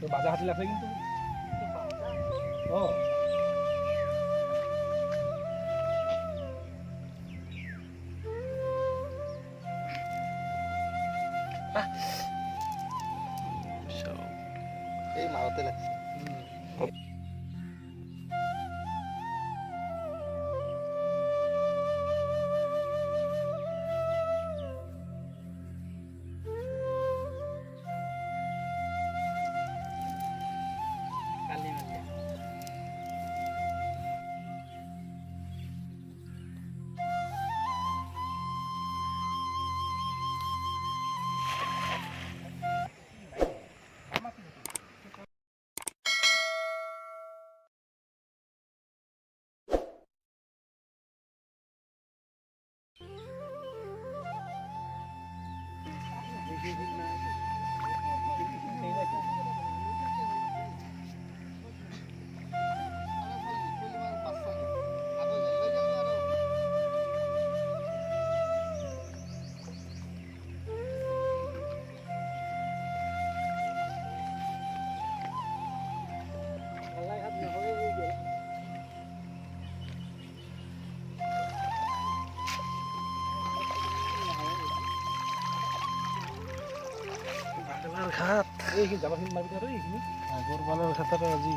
বাজা হাতি লাগছে কিন্তু এই মাৰতে লাগছে ঘাট এইখিনি যাবাখিনি মাৰিব আৰু এইখিনি আগৰ বালৰ ঘাটত আজি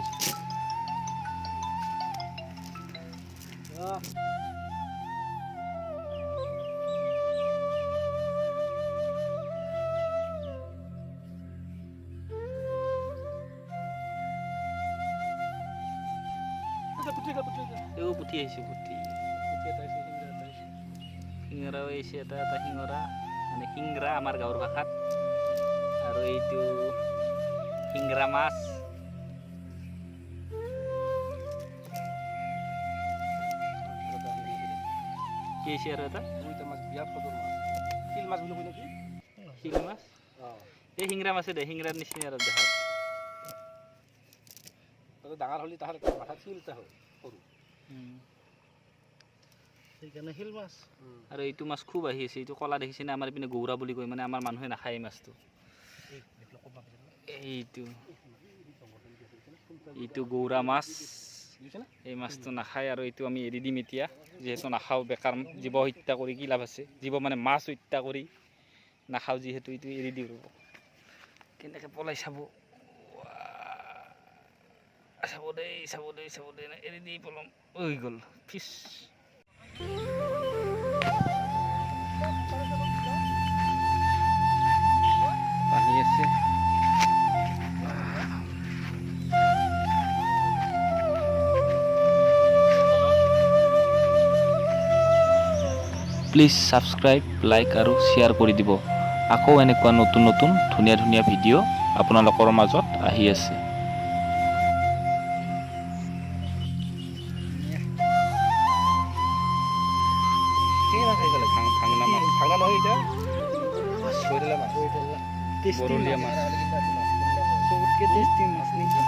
পুঠি আহিছে পুঠি শিঙৰাও আহিছে এটা এটা শিঙৰা মানে শিংৰা আমাৰ গাঁৱৰ ভাষাত আৰু এইটো শিংৰা মাছ কি আহিছে আৰু এটা বিৰাট সদৰ মাছ শিল মাছ বুলি কয় নেকি শিল মাছ এই শিংৰা মাছে দে শিংৰাৰ নিচিনা আৰু দেখাত ডাঙৰ হ'লে তাহাৰ মাথাত শিল এটা হয় সৰু সেইকাৰণে শিল মাছ আৰু এইটো মাছ খুব আহি আছে এইটো কলা দেখিছে না আমাৰ পিনে গৌৰা বুলি কয় মানে আমাৰ মানুহে নাখায় এই মাছটো এইটো এইটো গৌৰা মাছ এই মাছটো নাখায় আৰু এইটো আমি এৰি দিম এতিয়া যিহেতু নাখাওঁ বেকাৰ জীৱ হত্যা কৰি কি লাভ আছে জীৱ মানে মাছ হত্যা কৰি নাখাওঁ যিহেতু এইটো এৰি দিওঁ ৰ'ব কেনেকৈ পলাই চাব চাব দেই এৰি দি পলম হৈ গ'ল ফিছ পানী আছে প্লিজ ছাবস্ক্ৰাইব লাইক আৰু শ্বেয়াৰ কৰি দিব আকৌ এনেকুৱা নতুন নতুন ধুনীয়া ধুনীয়া ভিডিঅ' আপোনালোকৰ মাজত আহি আছে ভাঙা নহয় এতিয়া বৰলীয়া মাছ চবতকৈ টেষ্টি মাছ নেকি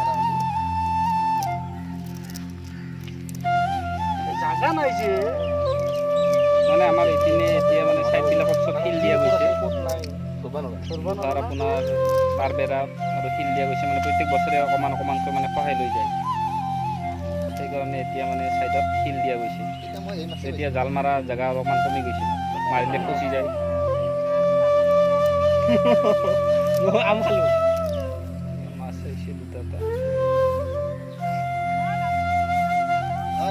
জাগা নাই যে মানে আমাৰ এইপিনে এতিয়া মানে চাইডবিলাকত চব শিল দিয়া গৈছে তাৰ আপোনাৰ পাৰ বেৰা আৰু শিল দিয়া গৈছে মানে প্ৰত্যেক বছৰে অকণমান অকণমানকৈ মানে সহায় লৈ যায় সেইকাৰণে এতিয়া মানে চাইডত শিল দিয়া গৈছে এতিয়া জাল মৰা জেগা অলপমান কমি গৈছে মাৰিলে ফচি যায় আম খালো মাছ হৈছে দুটা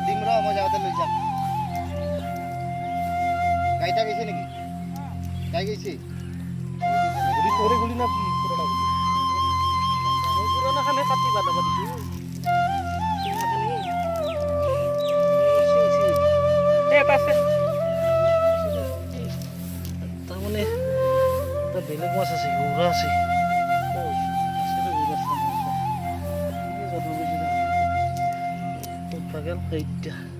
দিম ৰ মই যাওঁতে লৈ যাম গাইটা গৈছে নেকি গাই গৈছে গুলি না পুৰণা গুলি পুৰণাখানে কাটি বাদাব দিছোঁ এটা আছে তাৰমানে এটা বেলেগ মাছ আছে গৌৰা আছে গৌৰা